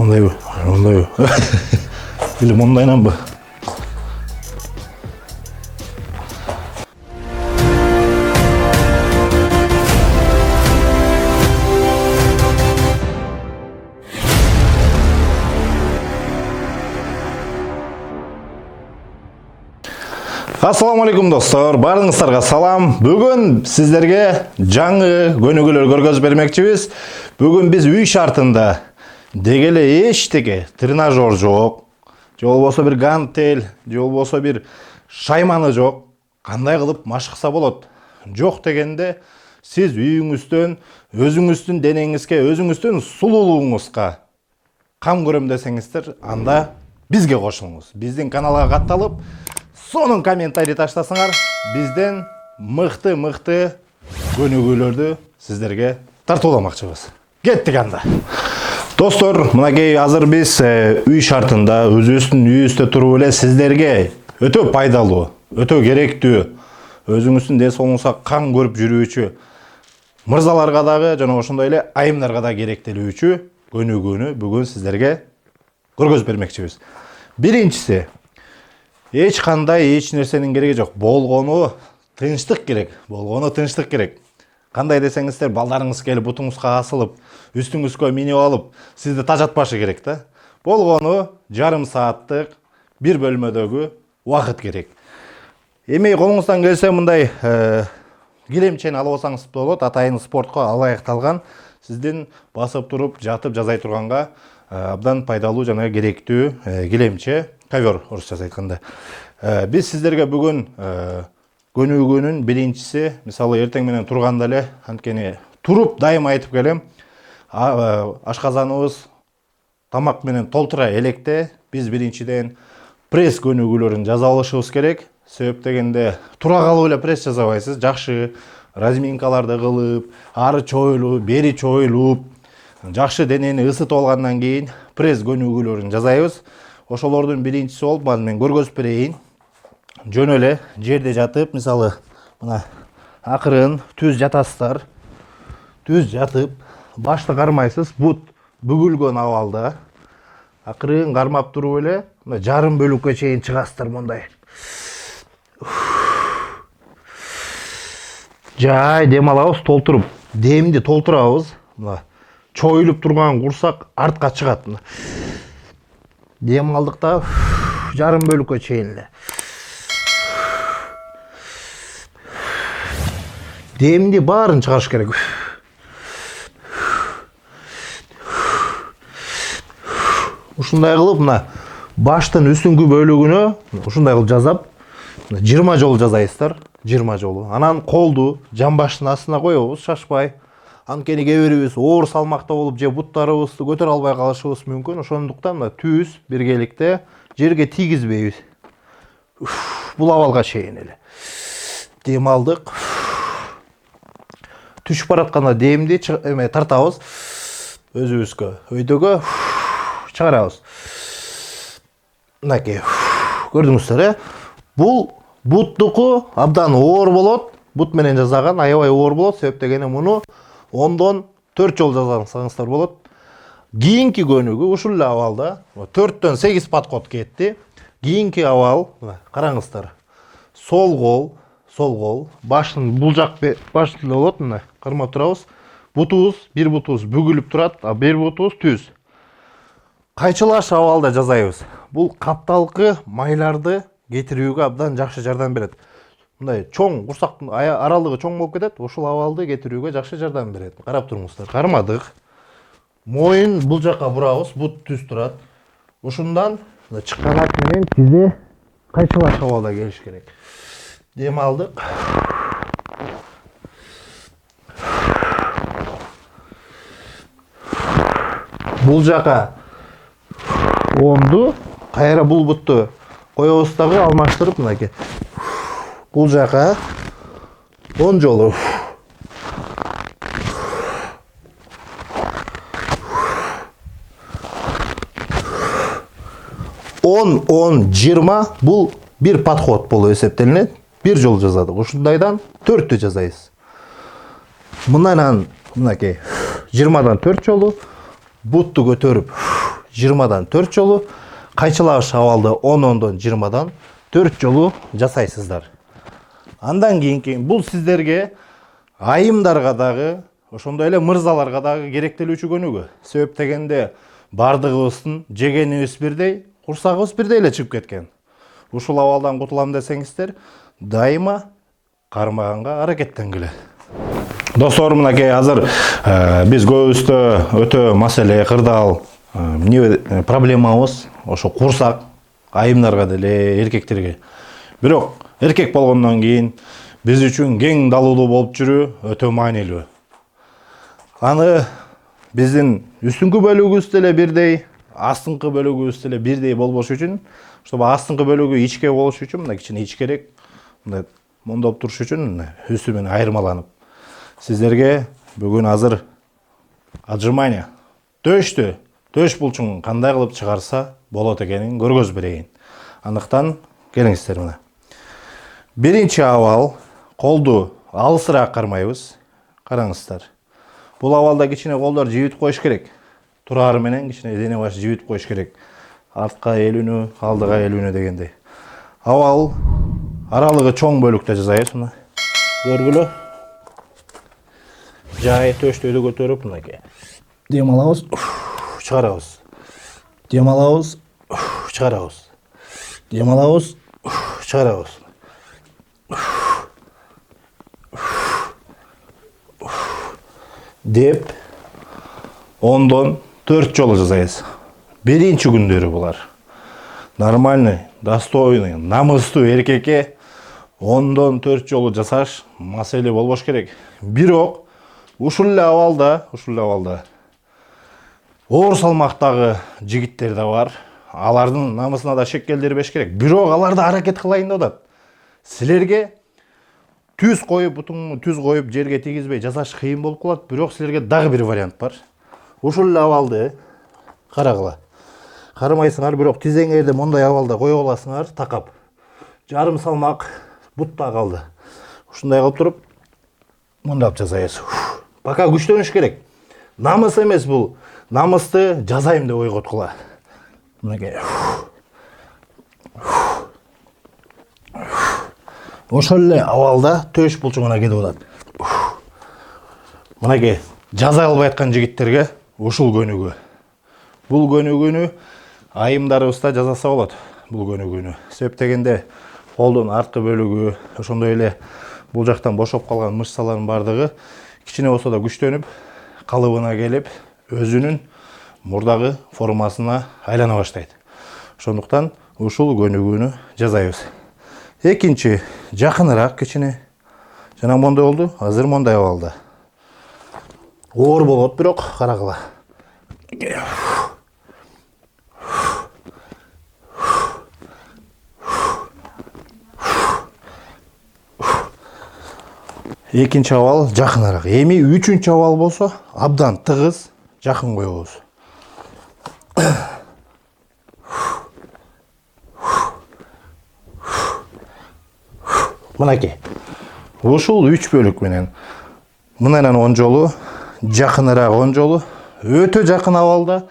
Onday. Bilim ondaynan bu. Assalamu alaikum dostlar, barыңыздарга салам. Бүгін сіздерге жаңы көнүгүүлөр көргөзүп бермекчибиз. Бүгін біз үй шартында дегеле эчтеке тренажер жок, же болбосо бир гантель, же болбосо бир шайманы жок. Кандай кылып машыкса болот? Жок дегенде сиз үйүңүздөн, өзүңүздүн денеңизге, өзүңүздүн сулуулугуңузга кам көрөм десеңиздер, анда бизге кошулуңуз. Биздин каналга катталып, сонун комментарий таштасыңар, бизден мыкты көнүгүүлөрдү сиздерге тартууламакчыбыз. Кеттик анда. Достор, мынакей азыр биз үй шартында өзүбүздүн үйүбүздө туруп эле сиздерге өтө пайдалуу, өтө керектүү, өзүңүздүн ден соолугуңузга кам көрүп жүрүүчү мырзаларга дагы жана ошондой эле айымдарга да керектелүүчү көнүгүүнү бүгүн сиздерге көргөзүп бермекчибиз. Биринчиси, эч кандай эч нерсенин кереги жок. Болгону тынчтык керек. Кандай десеңиздер, балдарыңыз келип бутуңузга асылып, үстүңүзгө минип алып, сизди тажатпашы керек да. Болгону жарым сааттык бир бөлмөдөгү убакыт керек. Эми колуңуздан келсе мындай килемчени алып алсаңыз болот. Атайын спортко алайыкталган, сиздин басып туруп, жатып жазай турганга абдан пайдалуу жана керектүү килемче, ковер орусчасы айтканда. Биз сиздерге бүгүн көнүгүүнүн биринчиси, мисалы эртең менен турганда эле, анткени туруп дайыма айтып келем, ашказаныбыз тамак менен толтура электе биз биринчиден пресс көнүгүүлөрүн жаза алышыбыз керек. Себеп дегенде тура калып эле пресс жасабайсыз, жакшы разминкаларды кылып, ары чоюлуп, бери чоюлуп, жакшы денени ысытып алгандан кийин пресс көнүгүүлөрүн жасайбыз. Ошолордун биринчиси болуп, мен көргөзүп берейин. Жөн эле жерде жатып, мисалы, мына акырын түз жатасыздар. Түз жатып, башты кармайсыз, бут бүгүлгөн абалда. Акырын кармап туруп эле, мына жарым бөлүккө чейин чыгасыздар мондай. Жай дем алабыз, толтуруп, демди толтурабыз. Мына чоюлуп турган курсак артка чыгат. Дем алдык да, жарым бөлүккө чейин эле. Демди баарын чыгарыш керек. Ушундай кылып, мына баштын үстүңкү бөлүгүнө ушундай кылып жасап, 20 жолу жасайсыздар, 20 жолу. Анан колду жамбаштын астына коебуз, шашпай. Анткени кээ бирибиз оор салмакта болуп, же буттарыбызды көтөрө албай калышыбыз мүмкүн. Ошондуктан мына түз биргеликте жерге тийгизбейбиз. Бул абалга чейин эле. Дем алдык. Түшүп баратканда демди тартабыз өзүбүзгө, өйдөгө чыгарабыз. Мынакей. Көрдүңүздөр, бул буттуку абдан оор болот. Бут менен жасаган аябай оор болот. Себеп дегени муну 10дон 4 жол жасаңыздар болот. Кийинки көнүгүү ушул эле абалда 4төн 8 подход кетти. Кийинки абал, караңыздар. Сол кол, баштын бул жак башты болот, мына кармап турабыз. Бутубуз, бир бутубуз бүгүлүп турат, а бир бутубуз түз. Кайчылаш абалда жасайбыз. Бул капталкы майларды кетирүүгө абдан жакшы жардам берет. Мындай чоң курсактын аралыгы чоң болуп кетет, ушул абалды кетирүүгө жакшы жардам берет. Карап туруңуздар. Кармадык. Моюн бул жакка бурабыз, бут түз турат. Ушундан чыккан ат менен тизе кайчылаш абалда келиш керек. Дем алдык. Бул жака онду, кайра бул бутту коебуз дагы алмаштырып, мынакей. Бул жака 10 жолу. Он 20 бул бир подход болуп эсептелинет. Бир жол жасадык. Ушундайдан 4тү жасайсыз. Мындан мынакей 20дан 4 жолу бутту көтөрүп 20дан 4 жолу, кайчылагыч абалды 10-10дон 20дан 4 жолу жасайсыздар. Андан кийинки бул сиздерге айымдарга дагы, ошондой эле мырзаларга дагы керектелүүчү көнүгүү. Себеп дегенде бардыгыбыздын жегенибиз бирдей, курсагыбыз бирдей эле чыгып кеткен. Ушул абалдан кутулам десеңиздер, дайыма кармаганга аракеттенгиле. Достор, мынакей азыр биз көбүбүздө өтө маселе, кырдаал проблемабыз ошо курсак, айымдарга деле, эркектерге. Бирок эркек болгондон кийин биз үчүн кең далуулуу болуп жүрүү өтө маанилүү. Аны биздин үстүңкү бөлүгүбүз деле бирдей, астыңкы бөлүгүбүз деле бирдей болбош үчүн, чтобы астыңкы бөлүгү ичке болуш үчүн мына кичине ичкерээк, мындай мондоп туруш үчүн үстү менен айырмаланып. Сиздерге бүгүн азыр отжимание, төш булчуңун кандай кылып чыгарса болот экенин көргөзүп берейин. Андыктан келиңиздер мына. Биринчи абал, колду алысыраак кармайбыз. Караңыздар. Бул абалда кичине колдор жибитип коюш керек. Турары менен кичине дене баш жибитип коюш керек. Артка элүүнү, алдыга элүүнү дегендей. Абал аралыгы чоң бөлүктө жасайбыз мына. Көргүлө. Жай төштөйдү көтөрүп мынакей. Дем алабыз, чыгарабыз. Дем алабыз, чыгарабыз. Дем алабыз, чыгарабыз. Деп 10дон 4 жолу жасайбыз. Биринчи күндөрү булар. Нормальный, достойный, намыстуу эркекке 10дон 4 жолу жасаш маселе болбош керек. Бирок ушул эле абалда оор салмактагы жигиттер да бар. Алардын намысына да шек келтирбеш керек. Бирок алар да аракет кылайын деп атат. Силерге түз коюп, бутуңду түз коюп, жерге тийгизбей жасаш кыйын болуп калат. Бирок силерге дагы бир вариант бар. Ушул эле абалды карагыла. Кармайсыңар, бирок тизеңерди мондай абалда коюп аласыңар, такап. Жарым салмак бутта калды. Ушундай кылып туруп, мондап жасайсыз. Пока күчтөнүш керек. Намыс эмес бул. Намысты жазайым деп ойготкула. Мынакей. Ошол эле абалда төш булчуңуна кетип атат. Мынакей, жаза албай аткан жигиттерге ушул көнүгүү. Бул көнүгүүнү айымдарыбызда жасаса болот. Бул көнүгүүнү. Себеп дегенде колдун арткы бөлүгү, ошондой эле бул жактан бошоп калган мышцалардын бардыгы кичине болсо да күчтөнүп, калыбына келип, өзүнүн мурдагы формасына айлана баштайт. Ошондуктан ушул көнүгүүнү жасайбыз. Экинчи, жакыныраак кичине. Жана мондай болду, азыр мондай абалда. Оор болот, бирок карагыла. Экинчи абал жакыныраак. Эми үчүнчү абал болсо, абдан тыгыз жакын коебуз. Мынакей. Ушул 3 бөлүк менен мындан 10 жолу, жакыныраак 10 жолу, өтө жакын абалда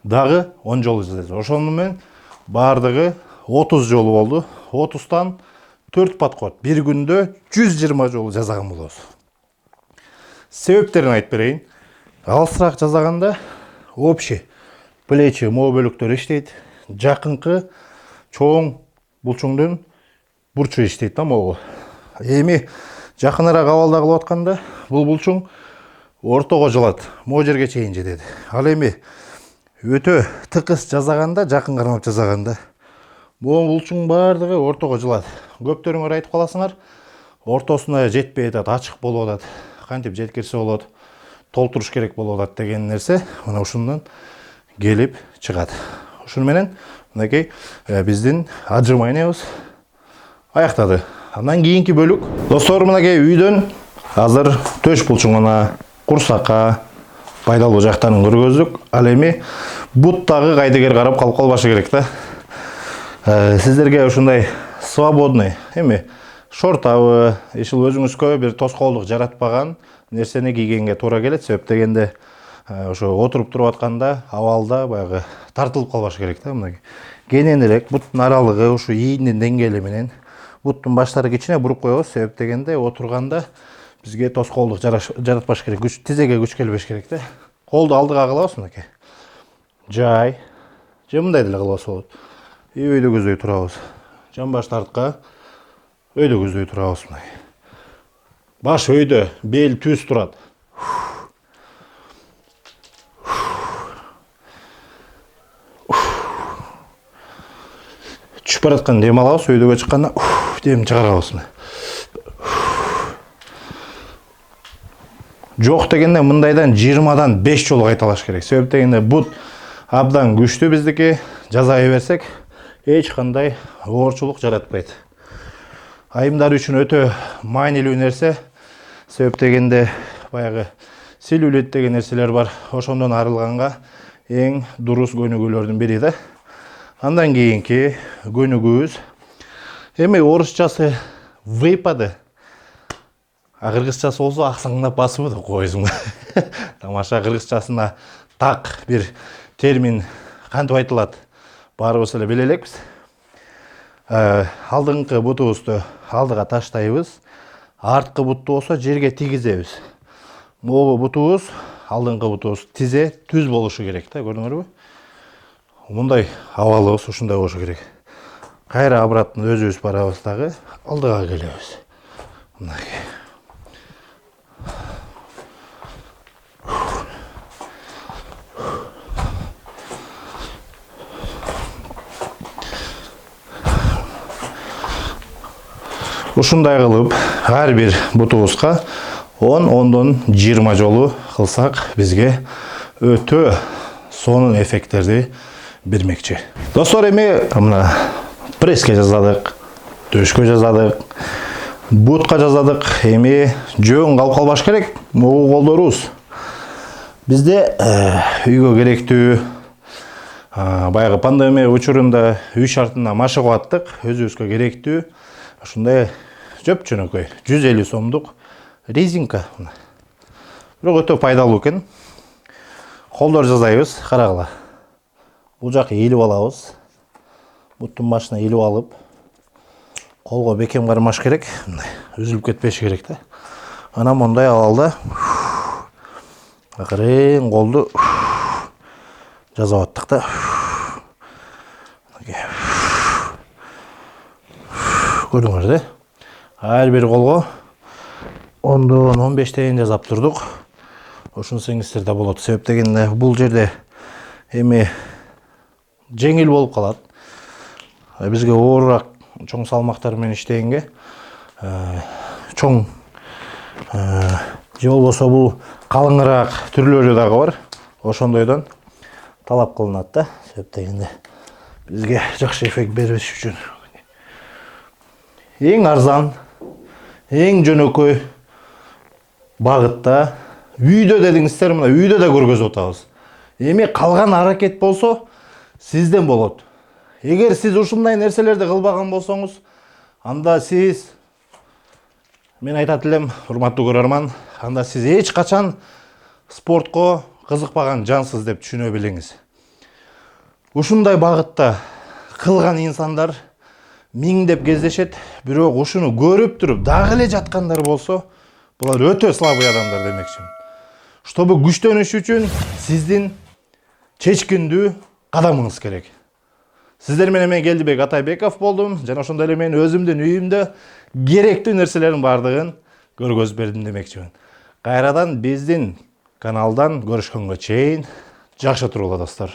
дагы 10 жолу жасайбыз. Ошону менен бардыгы 30 жолу болду. 30тан 4 подход. Bir күндө 120 жолу жасаган болобуз. Себептерин айтып берейин. Алысыраак жасаганда общий плечи, мо бөлүктөр иштейт. Жакынкы чоң булчуңдун бурчу иштейт да могу. Эми жакыныраак абалда кылып атканда бул булчуң ортого жылат, мо жерге чейин жетет. Ал эми өтө тыкыз жасаганда, жакын кармап жасаганда бул булчуң бардыгы ортого жылат. Көптөрүңөр айтып каласыңар, ортосуна жетпей атат, ачык болуп атат. Кантип жеткирсе болот, толтуруш керек болуп атат деген нерсе мына ушундан келип чыгат. Ушун менен мынакей биздин отжиманиябыз аяктады. Андан кийинки бөлүк. Достор, мынакей үйдөн азыр төш булчуңуна, курсакка пайдалуу жактарын көргөздүк. Ал эми буттагы кайдыгер карап калып калбашы керек да. Сиздерге ушундай свободный, эми шортабы, ишил өзүңүзгө бир тоскоолдук жаратпаган нерсени кийгенге туура келет. Себеп дегенде ошо отуруп туруп атканда абалда баягы тартылып калбаш керек да. Мына кененирээк буттун аралыгы ушу ийиндин деңгээли менен буттун баштары кичине буруп коебуз. Себеп дегенде отурганда бизге тоскоолдук жаратпаш керек. Тизеге күч келбеш керек да. Колду алдыга кылабыз мынакей. Жай. Же мындай деле кылабыз болот. Өйдө көздөй турабыз. Жамбашты артка. Өйдө көздөй турабыз мынакей. Баш өйдө, бел түз турат. Түшүп бараткан дем алабыз, өйдөгө чыкканда дем чыгарабыз. Жок дегенде мындайдан 20дан 5 жолу кайталаш керек. Себеп дегенде бут абдан күчтүү биздики, жазай берсек эч кандай оорчулук жаратпайт. Айымдар үчүн өтө маанилүү нерсе. Себеп дегенде баягы целлюлит деген нерселер бар. Ошондон арылганга эң дурус көнүгүүлөрдүн бири да. Андан кийинки көнүгүүбүз эми орусчасы выпады. А кыргызчасы болсо аксаңдап басыбы деп коесуң. Тамаша кыргызчасына так бир термин кантип айтылат? Баарыбыз эле биле элекпиз. Алдыңкы бутубузду алдыга таштайбыз. Арткы бутту болсо жерге тийгизебиз. Могу бутубуз, алдыңкы бутубуз тизе түз болушу керек да, көрдүңөрбү? Мындай абалыбыз ушундай болушу керек. Кайра обратно өзүбүз барабыз дагы, алдыга келебиз. Мынакей. Ушундай кылып, ар бир бутубузга 10-10дон 20 жолу кылсак, бизге өтө сонун эффекттерди бермекчи. Достор, эми мына пресске жаздадык, төшкө жаздадык, бутка жаздадык. Эми жөн калып калбаш керек. Могу колдорубуз. Бизде үйгө керектүү баягы пандемия учурунда үй шартына машыгып аттык, өзүбүзгө керектүү ушундай жөп-жөнөкөй 150 сомдук резинка. Бирок өтө пайдалуу экен. Колдор жасайбыз, карагыла. Бул жакка ийилип алабыз. Буттун башына ийилип алып, колго бекем кармаш керек. Үзүлүп кетпеши керек да. Анан мондай алалы да акырын колду жазап аттык да. Көрдүңөр да? Ар бир колго 10дон 15тен жазап турдук. Ошонсоңуздар да болот. Себеп дегенде бул жерде эми жеңил болуп калат. Бизге оорураак чоң салмактар менен иштегенге чоң же болбосо бул калыңыраак түрлөрү дагы бар. Ошондойдон талап кылынат да. Себеп дегенде бизге жакшы эффект бериш үчүн. Эң арзан, эң жөнөкөй багытта үйдө дедиңиздер, мына үйдө да көргөзүп атабыз. Эми калган аракет болсо сизден болот. Эгер сиз ушундай нерселерди кылбаган болсоңуз, анда сиз, мен айтат элем, урматтуу көрөрман, анда сиз эч качан спортко кызыкпаган жансыз деп түшүнө билиңиз. Ушундай багытта кылган инсандар миңдеп кездешет, бирок ушуну көрүп туруп дагы эле жаткандар болсо, булар өтө слабый адамдар демекчимин. Чтобы күчтөнүш үчүн сиздин чечкиндүү кадамыңыз керек. Сиздер менен мен Келдибек Атайбеков болдум, жана ошондой эле мен өзүмдүн үйүмдө керектүү нерселердин бардыгын көргөзүп бердим демекчимин. Кайрадан биздин каналдан көрүшкөнгө чейин жакшы туруңар достор.